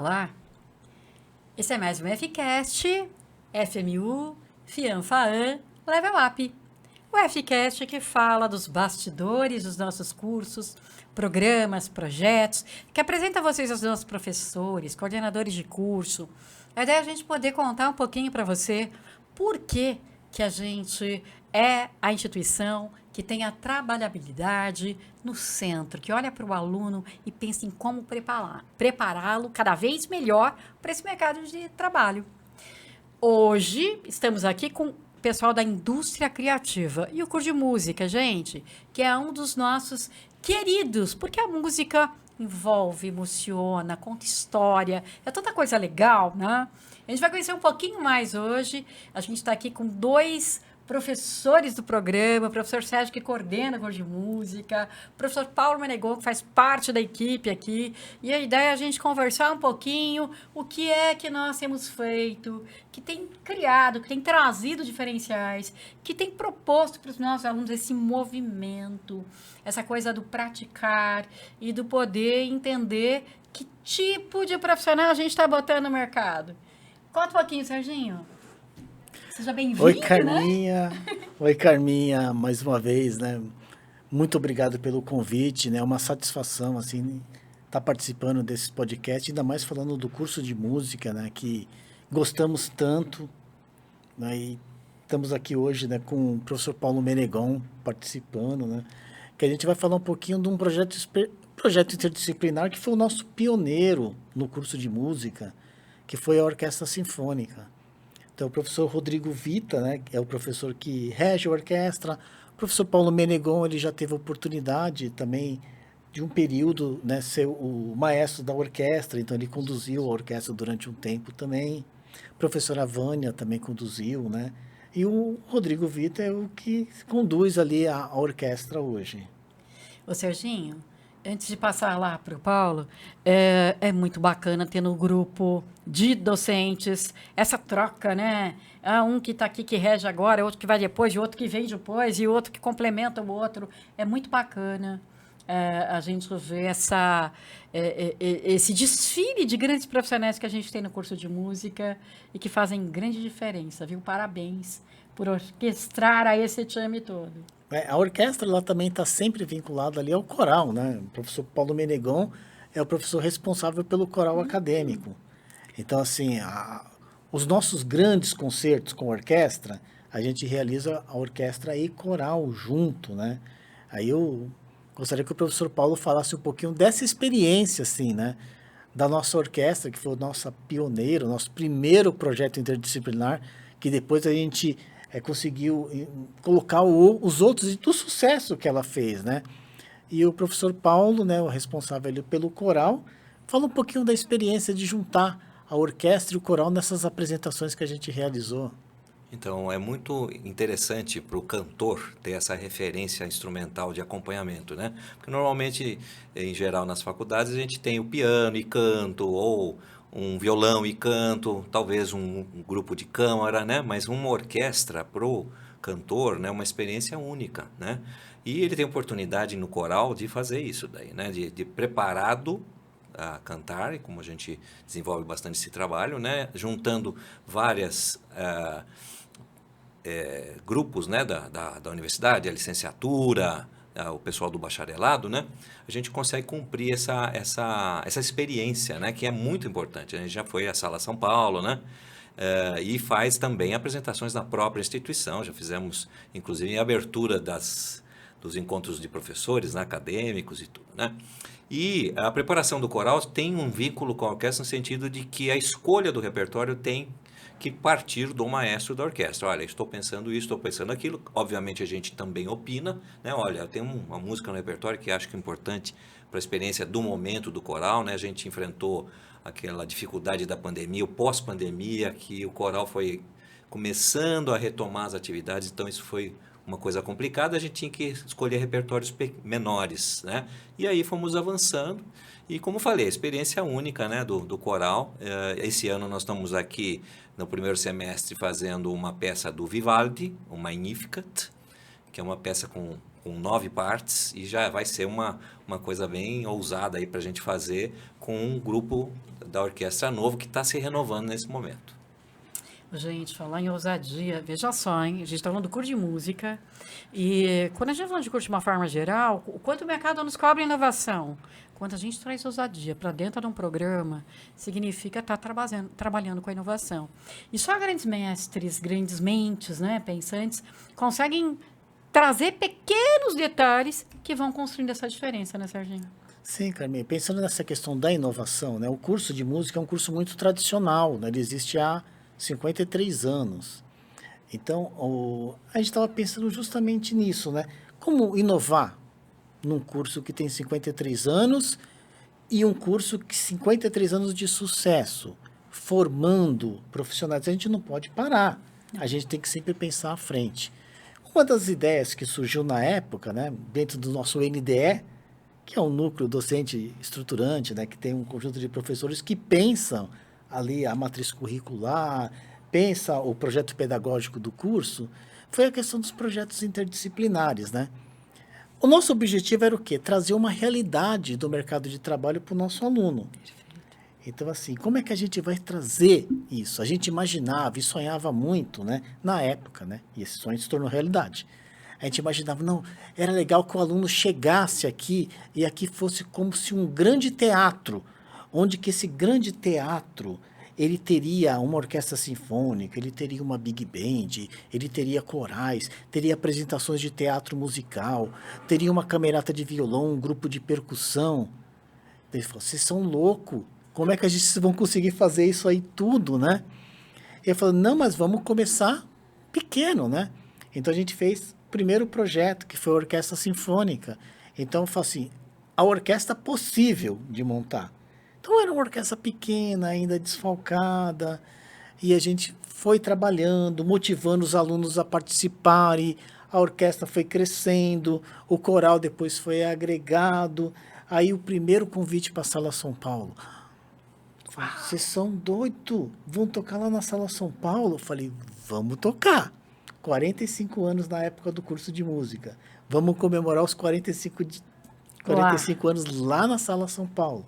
Olá, esse é mais um FCast, FMU, FIANFAAN, Level Up. O FCast que fala dos bastidores dos nossos cursos, programas, projetos, que apresenta a vocês os nossos professores, coordenadores de curso. A ideia é a gente poder contar um pouquinho para você por que a gente é a instituição que tem a trabalhabilidade no centro, que olha para o aluno e pensa em como prepará-lo cada vez melhor para esse mercado de trabalho. Hoje estamos aqui com o pessoal da indústria criativa e o curso de música, gente, que é um dos nossos queridos, porque a música envolve, emociona, conta história, é tanta coisa legal, né? A gente vai conhecer um pouquinho mais hoje. A gente está aqui com dois professores do programa, o professor Sérgio, que coordena o curso de música, o professor Paulo Menegon, que faz parte da equipe aqui, e a ideia é a gente conversar um pouquinho o que é que nós temos feito, que tem criado, que tem trazido diferenciais, que tem proposto para os nossos alunos esse movimento, essa coisa do praticar e do poder entender que tipo de profissional a gente está botando no mercado. Conta um pouquinho, Serginho. Seja bem-vindo, Oi, Carminha. Né? Oi, Carminha, mais uma vez, né? Muito obrigado pelo convite, né? É uma satisfação, assim, estar participando desse podcast, ainda mais falando do curso de música, né? Que gostamos tanto, né? E estamos aqui hoje, né, com o professor Paulo Menegon participando, né? Que a gente vai falar um pouquinho de um projeto interdisciplinar que foi o nosso pioneiro no curso de música, que foi a Orquestra Sinfônica. Então, o professor Rodrigo Vita, né, é o professor que rege a orquestra. O professor Paulo Menegon, ele já teve a oportunidade também de um período, né, ser o maestro da orquestra, então ele conduziu a orquestra durante um tempo também. A professora Vânia também conduziu, né? E o Rodrigo Vita é o que conduz ali a orquestra hoje. Ô, Serginho, antes de passar lá para o Paulo, é muito bacana ter no grupo de docentes essa troca, né? Um que está aqui, que rege agora, outro que vai depois, e outro que vem depois, e outro que complementa o outro. É muito bacana a gente ver esse desfile de grandes profissionais que a gente tem no curso de música e que fazem grande diferença, viu? Parabéns por orquestrar a esse time todo. A orquestra ela também está sempre vinculada ali ao coral, né? O professor Paulo Menegon é o professor responsável pelo coral acadêmico. Então, assim, os nossos grandes concertos com orquestra, a gente realiza a orquestra e coral junto, né? Aí eu gostaria que o professor Paulo falasse um pouquinho dessa experiência, assim, né? Da nossa orquestra, que foi o nosso pioneiro, nosso primeiro projeto interdisciplinar, que depois a gente conseguiu colocar os outros do sucesso que ela fez, né? E o professor Paulo, né, o responsável ali pelo coral, fala um pouquinho da experiência de juntar a orquestra e o coral nessas apresentações que a gente realizou. Então, é muito interessante para o cantor ter essa referência instrumental de acompanhamento, né? Porque normalmente, em geral, nas faculdades, a gente tem o piano e canto, ou um violão e canto, talvez um grupo de câmara, né? Mas uma orquestra para o cantor, né? Uma experiência única, né? E ele tem oportunidade no coral de fazer isso daí, né? De preparado a cantar, e como a gente desenvolve bastante esse trabalho, né? Juntando várias grupos, né? da universidade, a licenciatura, o pessoal do bacharelado, né? A gente consegue cumprir essa experiência, né? Que é muito importante. A gente já foi à Sala São Paulo, né? E faz também apresentações na própria instituição. Já fizemos, inclusive, em abertura dos encontros de professores, né, acadêmicos e tudo, né? E a preparação do coral tem um vínculo com a orquestra no sentido de que a escolha do repertório tem que partir do maestro da orquestra. Olha, estou pensando isso, estou pensando aquilo. Obviamente a gente também opina, né? Olha, tem uma música no repertório que acho que é importante para a experiência do momento do coral, né? A gente enfrentou aquela dificuldade da pandemia, o pós-pandemia, que o coral foi começando a retomar as atividades, então isso foi uma coisa complicada, a gente tinha que escolher repertórios menores, né? E aí fomos avançando. E como falei, a experiência única, né, do coral. Esse ano nós estamos aqui no primeiro semestre fazendo uma peça do Vivaldi, o Magnificat, que é uma peça com com 9 partes e já vai ser uma coisa bem ousada aí para a gente fazer com um grupo da orquestra novo que está se renovando nesse momento. Gente, falar em ousadia, veja só, hein? A gente está falando do curso de música e quando a gente fala de curso de uma forma geral, o quanto o mercado nos cobra inovação, quando a gente traz ousadia para dentro de um programa, significa estar trabalhando com a inovação. E só grandes mestres, grandes mentes, né, pensantes, conseguem trazer pequenos detalhes que vão construindo essa diferença, né, Serginho? Sim, Carminha. Pensando nessa questão da inovação, né? O curso de música é um curso muito tradicional, né? Ele existe há 53 anos. Então, a gente estava pensando justamente nisso, né? Como inovar num curso que tem 53 anos e um curso que 53 anos de sucesso, formando profissionais. A gente não pode parar. A gente tem que sempre pensar à frente. Uma das ideias que surgiu na época, né, dentro do nosso NDE, que é um núcleo docente estruturante, né, que tem um conjunto de professores que pensam ali a matriz curricular, pensa o projeto pedagógico do curso, foi a questão dos projetos interdisciplinares, né? O nosso objetivo era o quê? Trazer uma realidade do mercado de trabalho para o nosso aluno. Então, assim, como é que a gente vai trazer isso? A gente imaginava e sonhava muito, né, na época, né? E esse sonho se tornou realidade. A gente imaginava, não, era legal que o aluno chegasse aqui e aqui fosse como se um grande teatro, onde que esse grande teatro, ele teria uma orquestra sinfônica, ele teria uma big band, ele teria corais, teria apresentações de teatro musical, teria uma camerata de violão, um grupo de percussão. Ele falou, vocês são loucos, como é que a gente vão conseguir fazer isso aí tudo, né? Ele falou, não, mas vamos começar pequeno, né? Então a gente fez o primeiro projeto, que foi a Orquestra Sinfônica. Então eu falo assim, a orquestra possível de montar. Então era uma orquestra pequena, ainda desfalcada, e a gente foi trabalhando, motivando os alunos a participarem, a orquestra foi crescendo, o coral depois foi agregado, aí o primeiro convite para a Sala São Paulo. Vocês são doidos, vão tocar lá na Sala São Paulo? Eu falei, vamos tocar. 45 anos na época do curso de música. Vamos comemorar os 45 anos lá na Sala São Paulo.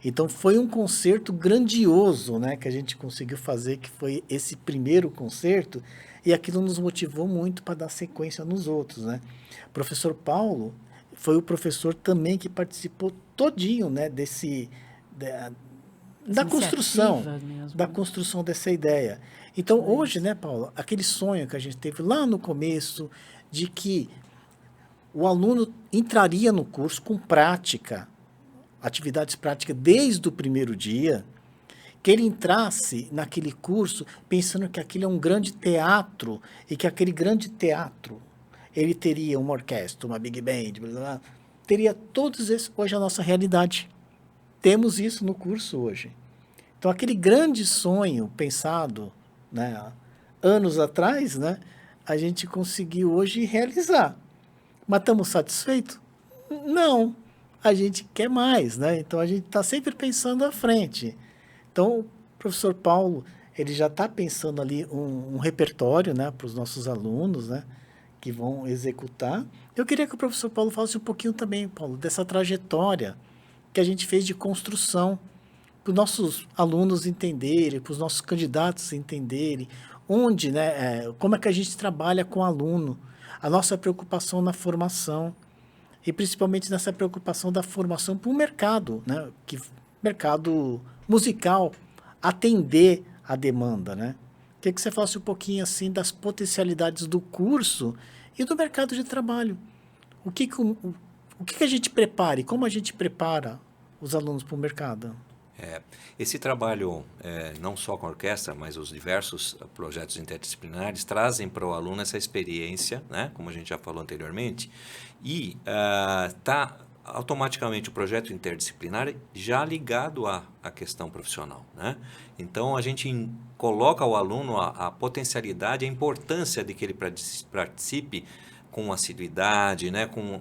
Então, foi um concerto grandioso, né, que a gente conseguiu fazer, que foi esse primeiro concerto, e aquilo nos motivou muito para dar sequência nos outros, né. O professor Paulo foi o professor também que participou todinho, né, da construção dessa ideia. Então, hoje, né, Paulo, aquele sonho que a gente teve lá no começo, de que o aluno entraria no curso com prática, atividades práticas desde o primeiro dia, que ele entrasse naquele curso pensando que aquilo é um grande teatro e que aquele grande teatro, ele teria uma orquestra, uma big band, blá, blá, blá, teria todos esses, hoje a nossa realidade. Temos isso no curso hoje. Então, aquele grande sonho pensado, né, anos atrás, né, a gente conseguiu hoje realizar. Mas estamos satisfeitos? Não. A gente quer mais, né? Então, a gente está sempre pensando à frente. Então, o professor Paulo, ele já está pensando ali um repertório, né, para os nossos alunos, né, que vão executar. Eu queria que o professor Paulo falasse um pouquinho também, Paulo, dessa trajetória que a gente fez de construção, para os nossos alunos entenderem, para os nossos candidatos entenderem, onde, né, como é que a gente trabalha com o aluno, a nossa preocupação na formação, e principalmente nessa preocupação da formação para o mercado, né, mercado musical, atender a demanda, né? Queria que você falasse um pouquinho assim das potencialidades do curso e do mercado de trabalho. O que a gente prepara e como a gente prepara os alunos para o mercado? Esse trabalho, não só com a orquestra, mas os diversos projetos interdisciplinares, trazem para o aluno essa experiência, né, como a gente já falou anteriormente, e está automaticamente o projeto interdisciplinar já ligado à questão profissional, né? Então, a gente coloca ao aluno a potencialidade, a importância de que ele participe com assiduidade, né? Com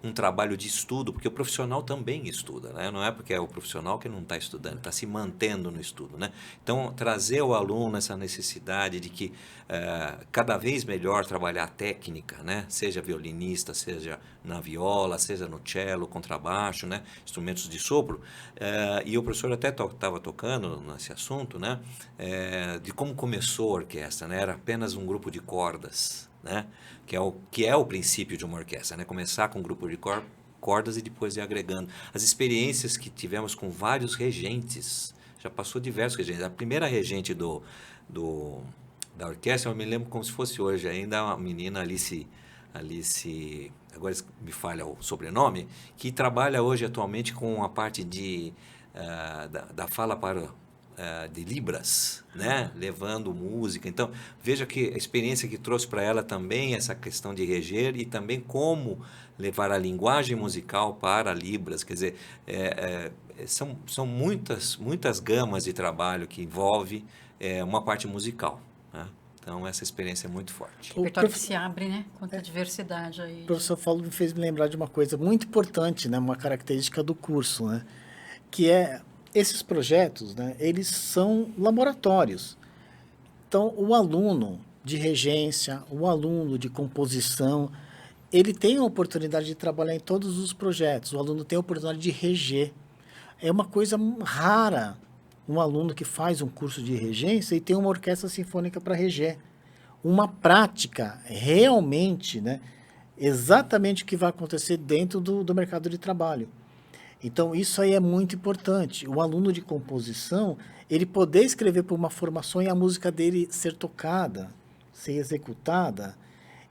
um trabalho de estudo, porque o profissional também estuda, né? Não é porque é o profissional que não está estudando, está se mantendo no estudo, né? Então, trazer ao aluno essa necessidade de que cada vez melhor trabalhar a técnica, né? Seja violinista, seja na viola, seja no cello, contrabaixo, né? Instrumentos de sopro. E o professor até estava tocando nesse assunto, né? De como começou a orquestra, né? Era apenas um grupo de cordas, né? Que é o princípio de uma orquestra, né? Começar com um grupo de cordas e depois ir agregando. As experiências que tivemos com vários regentes, já passou diversos regentes. A primeira regente da orquestra, eu me lembro como se fosse hoje, ainda uma menina Alice, agora me falha o sobrenome, que trabalha hoje atualmente com a parte da fala de Libras, né? Levando música. Então, veja que a experiência que trouxe para ela também essa questão de reger e também como levar a linguagem musical para Libras. Quer dizer, são muitas gamas de trabalho que envolve uma parte musical, né? Então, essa experiência é muito forte. O repertório que se abre, né? Quanta diversidade aí. O professor Paulo me fez me lembrar de uma coisa muito importante, né? Uma característica do curso, né? Que é esses projetos, né? Eles são laboratórios. Então, o aluno de regência, o aluno de composição, ele tem a oportunidade de trabalhar em todos os projetos. O aluno tem a oportunidade de reger. É uma coisa rara um aluno que faz um curso de regência e tem uma orquestra sinfônica para reger. Uma prática realmente, né, exatamente o que vai acontecer dentro do mercado de trabalho. Então, isso aí é muito importante. O aluno de composição, ele poder escrever por uma formação e a música dele ser tocada, ser executada.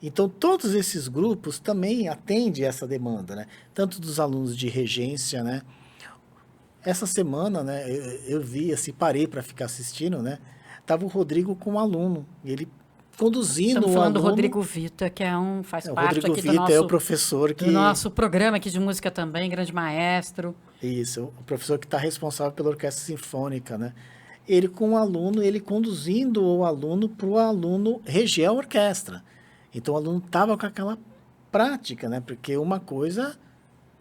Então, todos esses grupos também atendem essa demanda, né? Tanto dos alunos de regência, né? Essa semana, né, eu vi, assim, parei para ficar assistindo, né? Tava o Rodrigo com um aluno, ele conduzindo Estamos o falando do aluno. Rodrigo Vita, que faz O parte Rodrigo aqui do Vita é o nosso, professor que... do nosso programa aqui de música também, grande maestro. Isso, o professor que está responsável pela orquestra sinfônica, né? Ele com o aluno, ele conduzindo o aluno para o aluno reger a orquestra. Então, o aluno estava com aquela prática, né? Porque uma coisa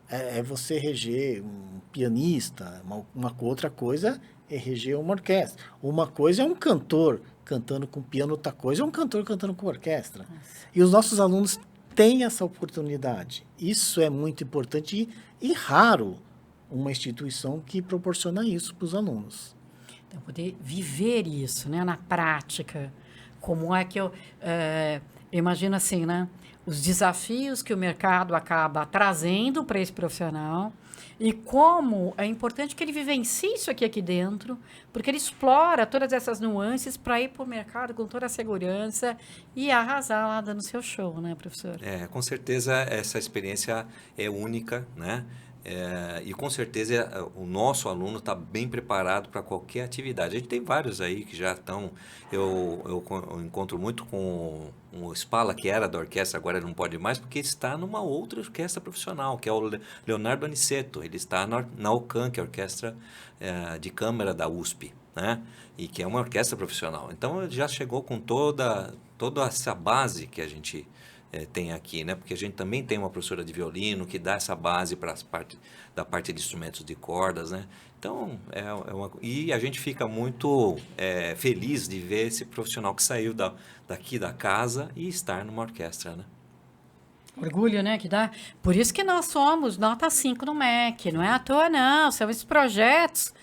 é você reger um pianista, uma outra coisa é reger uma orquestra. Uma coisa é um cantor cantando com piano, outra coisa é um cantor cantando com orquestra. E os nossos alunos têm essa oportunidade. Isso é muito importante e raro uma instituição que proporciona isso para os alunos. Então, poder viver isso, né, na prática. Como é que eu imagino assim, né? Os desafios que o mercado acaba trazendo para esse profissional e como é importante que ele vivencie isso aqui dentro, porque ele explora todas essas nuances para ir para o mercado com toda a segurança e arrasar lá dando seu show, né, professor? Com certeza essa experiência é única, né? E com certeza o nosso aluno está bem preparado para qualquer atividade. A gente tem vários aí que já estão. Eu encontro muito com o Spala, que era da orquestra, agora não pode mais, porque está numa outra orquestra profissional, que é o Leonardo Aniceto. Ele está na OCAM, que é a orquestra de câmara da USP, né? E que é uma orquestra profissional. Então ele já chegou com toda essa base que a gente tem aqui, né? Porque a gente também tem uma professora de violino que dá essa base para da parte de instrumentos de cordas, né? Então, e a gente fica muito feliz de ver esse profissional que saiu daqui da casa e estar numa orquestra, né? Orgulho, né, que dá. Por isso que nós somos nota 5 no MEC, não é à toa, não. São esses projetos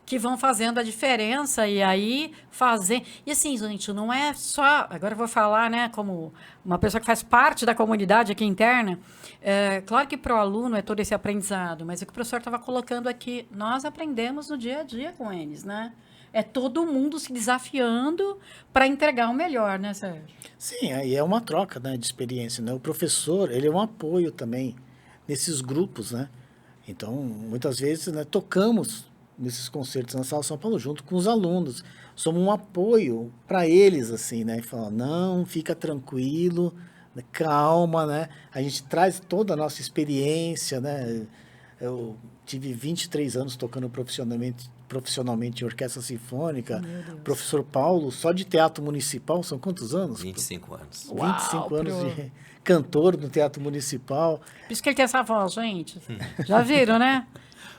que vão fazendo a diferença e aí fazer... E assim, gente, não é só... Agora eu vou falar, né, como uma pessoa que faz parte da comunidade aqui interna. Claro que para o aluno é todo esse aprendizado, mas o que o professor estava colocando aqui, nós aprendemos no dia a dia com eles, né? É todo mundo se desafiando para entregar o melhor, né, Sérgio? Sim, aí é uma troca, né, de experiência, né? O professor, ele é um apoio também nesses grupos, né? Então, muitas vezes, né, tocamos nesses concertos na Sala São Paulo junto com os alunos. Somos um apoio para eles, assim, né? E falar, não, fica tranquilo, calma, né? A gente traz toda a nossa experiência, né? Eu tive 23 anos tocando profissionalmente em orquestra sinfônica. Meu Deus. Professor Paulo, só de teatro municipal, são quantos anos? 25 anos. 25 anos Pro. de cantor no teatro municipal. Por isso que ele tem essa voz, gente. Já viram, né?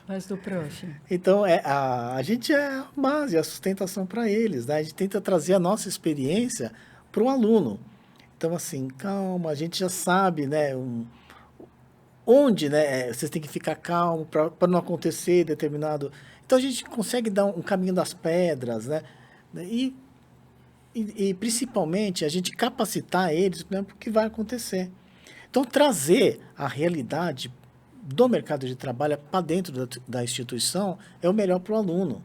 Voz do prof. Então, a gente é a base, a sustentação para eles, né? A gente tenta trazer a nossa experiência para o aluno. Então, assim, calma, a gente já sabe, né? Onde, né? Vocês têm que ficar calmo para não acontecer determinado... Então, a gente consegue dar um caminho das pedras, né? E principalmente, a gente capacitar eles, né, para o que vai acontecer. Então, trazer a realidade do mercado de trabalho para dentro da instituição é o melhor para o aluno.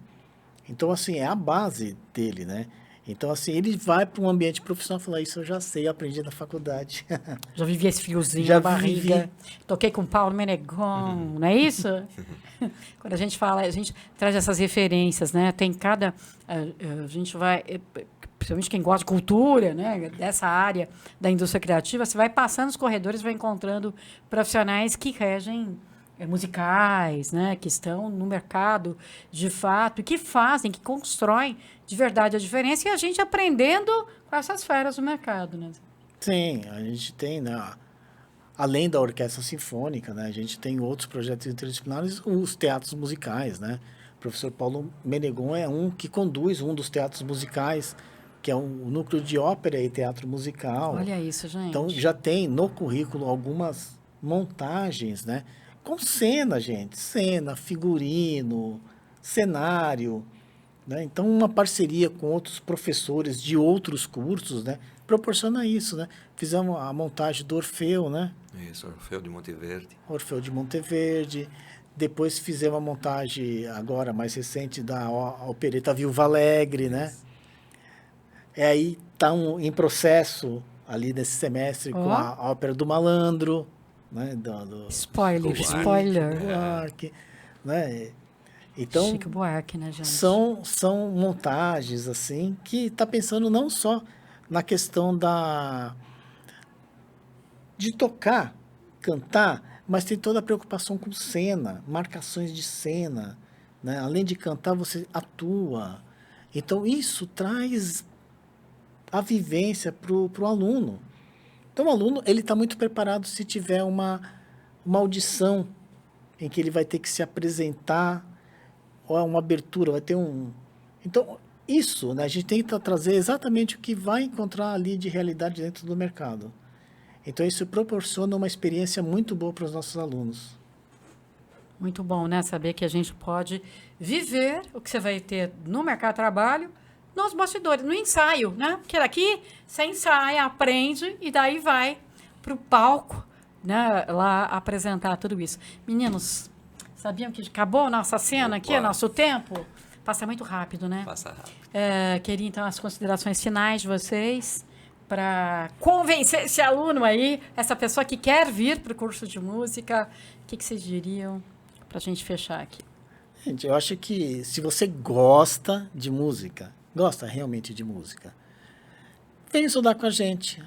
Então, assim, é a base dele, né? Então, assim, ele vai para um ambiente profissional e fala, isso eu já sei, eu aprendi na faculdade. Já vivi esse friozinho Já na barriga. vivi. Toquei com Paulo Menegon, não é isso? Quando a gente fala, a gente traz essas referências, né? Tem cada... A gente vai... Principalmente quem gosta de cultura, né? Dessa área da indústria criativa, você vai passando os corredores, vai encontrando profissionais que regem musicais, né? Que estão no mercado de fato, e que fazem, que constroem de verdade a diferença, e a gente aprendendo com essas feras do mercado, né? Sim, a gente tem, né? Além da orquestra sinfônica, né? A gente tem outros projetos interdisciplinares, os teatros musicais, né? O professor Paulo Menegon é um que conduz um dos teatros musicais, que é o núcleo de ópera e teatro musical. Olha isso, gente. Então, já tem no currículo algumas montagens, né? Com cena, gente. Cena, figurino, cenário, né? Então, uma parceria com outros professores de outros cursos, né? Proporciona isso, né? Fizemos a montagem do Orfeu, né? Isso, Orfeu de Monteverde. Orfeu de Monteverde. Depois fizemos a montagem, agora mais recente, da opereta Viúva Alegre, né? Aí está em processo ali nesse semestre com a ópera do Malandro, né? Spoiler, Chico spoiler. Buarque, né? Então, Chico Buarque, né, gente? são montagens assim que está pensando não só na questão de tocar, cantar, mas tem toda a preocupação com cena, marcações de cena, né? Além de cantar, você atua. Então, isso traz a vivência para o aluno. Então, o aluno ele está muito preparado se tiver uma audição em que ele vai ter que se apresentar, ou uma abertura, vai ter um... Então, isso, né, a gente tenta trazer exatamente o que vai encontrar ali de realidade dentro do mercado. Então, isso proporciona uma experiência muito boa para os nossos alunos. Muito bom, né? Saber que a gente pode viver o que você vai ter no mercado de trabalho, nos bastidores, no ensaio, né? Porque daqui você ensaia, aprende e daí vai para o palco, né? Lá apresentar tudo isso. Meninos, sabiam que acabou a nossa cena aqui, nosso tempo? Passa muito rápido, né? Passa rápido. Queria, então, as considerações finais de vocês para convencer esse aluno aí, essa pessoa que quer vir para o curso de música. O que vocês diriam para a gente fechar aqui? Gente, eu acho que se você gosta de música, gosta realmente de música, vem estudar com a gente.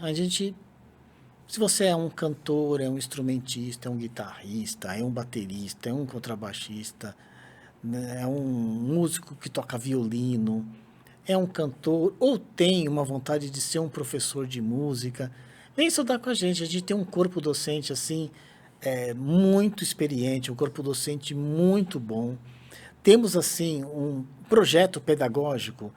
Se você é um cantor, é um instrumentista, é um guitarrista, é um baterista, é um contrabaixista, né, é um músico que toca violino, é um cantor, ou tem uma vontade de ser um professor de música, vem estudar com a gente. A gente tem um corpo docente assim, muito experiente, um corpo docente muito bom. Temos assim um projeto pedagógico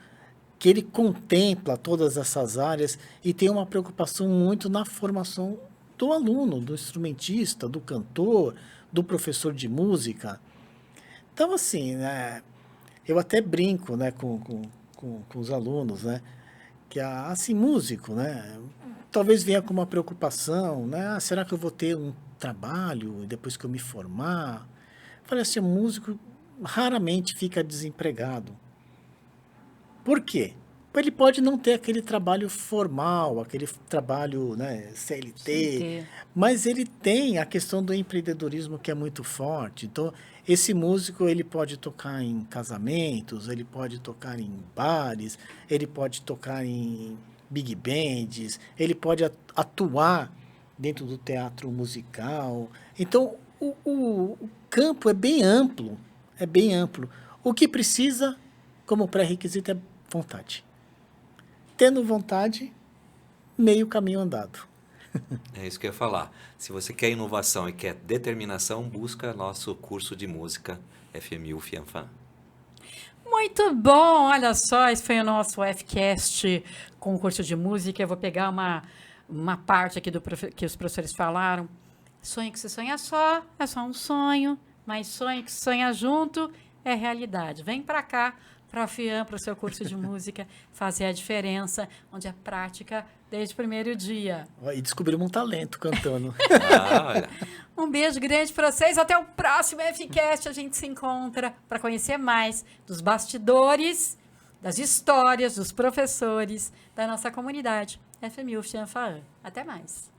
que ele contempla todas essas áreas e tem uma preocupação muito na formação do aluno, do instrumentista, do cantor, do professor de música. Então, assim, né, eu até brinco, né, com os alunos, né, que, assim, músico, né, talvez venha com uma preocupação, né, será que eu vou ter um trabalho depois que eu me formar? Eu falei assim, músico raramente fica desempregado. Por quê? Ele pode não ter aquele trabalho formal, aquele trabalho, né, CLT, mas ele tem a questão do empreendedorismo que é muito forte. Então, esse músico ele pode tocar em casamentos, ele pode tocar em bares, ele pode tocar em big bands, ele pode atuar dentro do teatro musical. Então, o campo é bem amplo, é bem amplo. O que precisa, como pré-requisito, é vontade. Tendo vontade, meio caminho andado. É isso que eu ia falar. Se você quer inovação e quer determinação, busca nosso curso de música FMU Fianfan. Muito bom, olha só, esse foi o nosso Fcast com o curso de música. Eu vou pegar uma parte aqui que os professores falaram. Sonho que se sonha só, é só um sonho, mas sonho que se sonha junto é realidade. Vem para cá, para a FIAN, para o seu curso de música, fazer a diferença, onde é prática desde o primeiro dia. E descobrimos um talento cantando. Olha. Um beijo grande para vocês. Até o próximo Fcast. A gente se encontra para conhecer mais dos bastidores, das histórias, dos professores da nossa comunidade FMU Fianfan. Até mais.